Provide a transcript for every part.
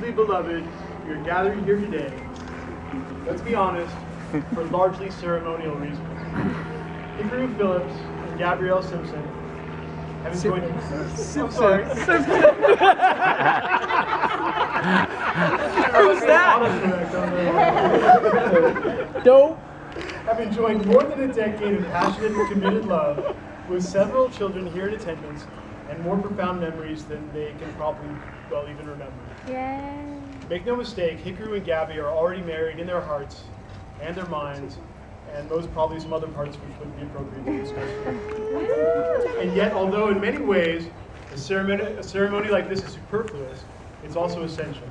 deeply beloved, we are gathered here today, let's be honest, for largely ceremonial reasons. Hikaru Phillips and Gabrielle Simpson have joined Simpson. Who's that? Dope. Have enjoyed more than a decade of passionate and committed love with several children here in attendance and more profound memories than they can probably well even remember. Yay. Make no mistake, Hikaru and Gaby are already married in their hearts and their minds, and most probably some other parts which wouldn't be appropriate to discuss here. And yet, although in many ways a ceremony like this is superfluous, it's also essential.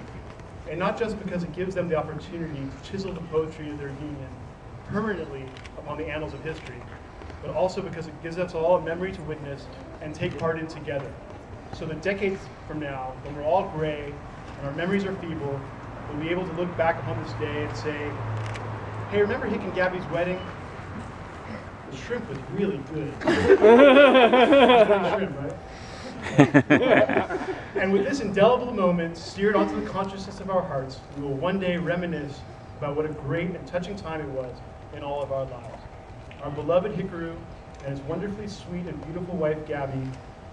And not just because it gives them the opportunity to chisel the poetry of their union permanently upon the annals of history, but also because it gives us all a memory to witness and take part in together. So that decades from now, when we're all gray and our memories are feeble, we'll be able to look back upon this day and say, hey, remember Hik and Gaby's wedding? The shrimp was really good. Shrimp, right? And with this indelible moment seared onto the consciousness of our hearts, we will one day reminisce about what a great and touching time it was in all of our lives. Our beloved Hikaru and his wonderfully sweet and beautiful wife Gabi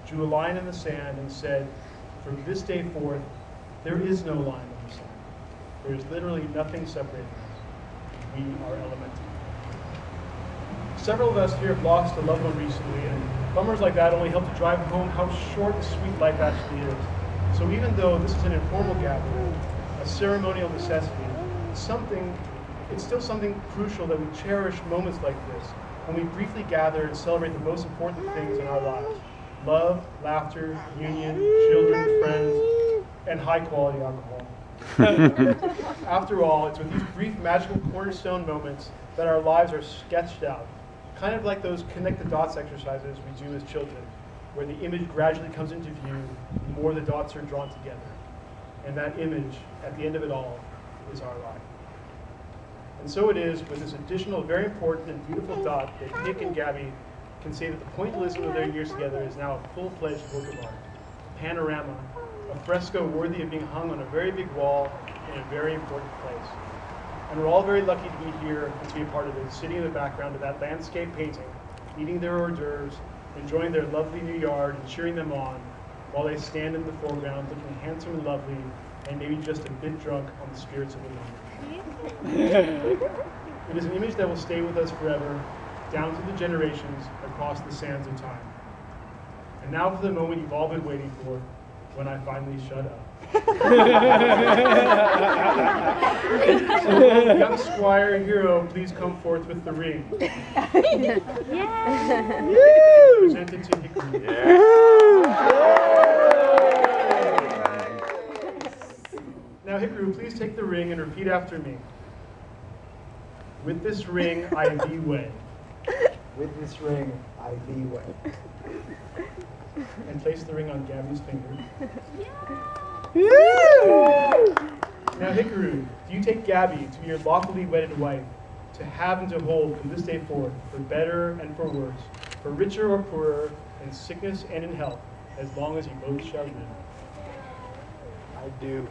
drew a line in the sand and said, from this day forth, there is no line in the sand. There is literally nothing separating us. We are elemental. Several of us here have lost a loved one recently, and bummers like that only help to drive home how short and sweet life actually is. So even though this is an informal gathering, a ceremonial necessity, it's still something crucial that we cherish moments like this, when we briefly gather and celebrate the most important things in our lives. Love, laughter, union, children, friends, and high-quality alcohol. After all, it's with these brief magical cornerstone moments that our lives are sketched out, kind of like those connect-the-dots exercises we do as children, where the image gradually comes into view, the more the dots are drawn together. And that image, at the end of it all, is our life. And so it is with this additional, very important and beautiful dot that Hik and Gaby can say that the pointillism of their years together is now a full-fledged work of art, a panorama, a fresco worthy of being hung on a very big wall in a very important place. And we're all very lucky to be here and to be a part of it, sitting in the background of that landscape painting, eating their hors d'oeuvres, enjoying their lovely new yard and cheering them on, while they stand in the foreground looking handsome and lovely and maybe just a bit drunk on the spirits of the moment. It is an image that will stay with us forever, down through the generations, across the sands of time. And now for the moment you've all been waiting for, when I finally shut up. So will young squire hero please come forth with the ring? Yeah. Presented to Hikaru. Now Hikaru, please take the ring and repeat after me. With this ring I thee wed. With this ring, I thee wed. And place the ring on Gaby's finger. Now Hikaru, do you take Gaby to be your lawfully wedded wife, to have and to hold from this day forth, for better and for worse, for richer or poorer, in sickness and in health, as long as you both shall live? I do.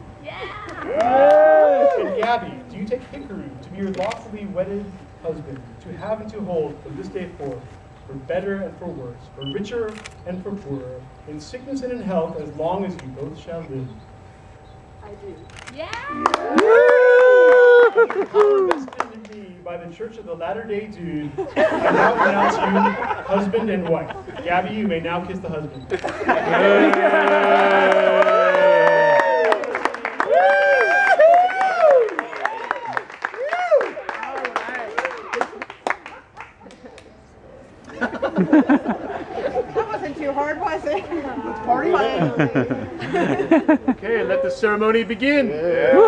And Gaby, do you take Hikaru to be your lawfully wedded husband, to have and to hold from this day forth, for better and for worse, for richer and for poorer, in sickness and in health, as long as you both shall live? I do. Yeah. The power vested in me by the Church of the Latter-day Dude, I now pronounce you husband and wife. Gaby, you may now kiss the husband. That wasn't too hard, was it? Party line. Okay, let the ceremony begin. Yeah.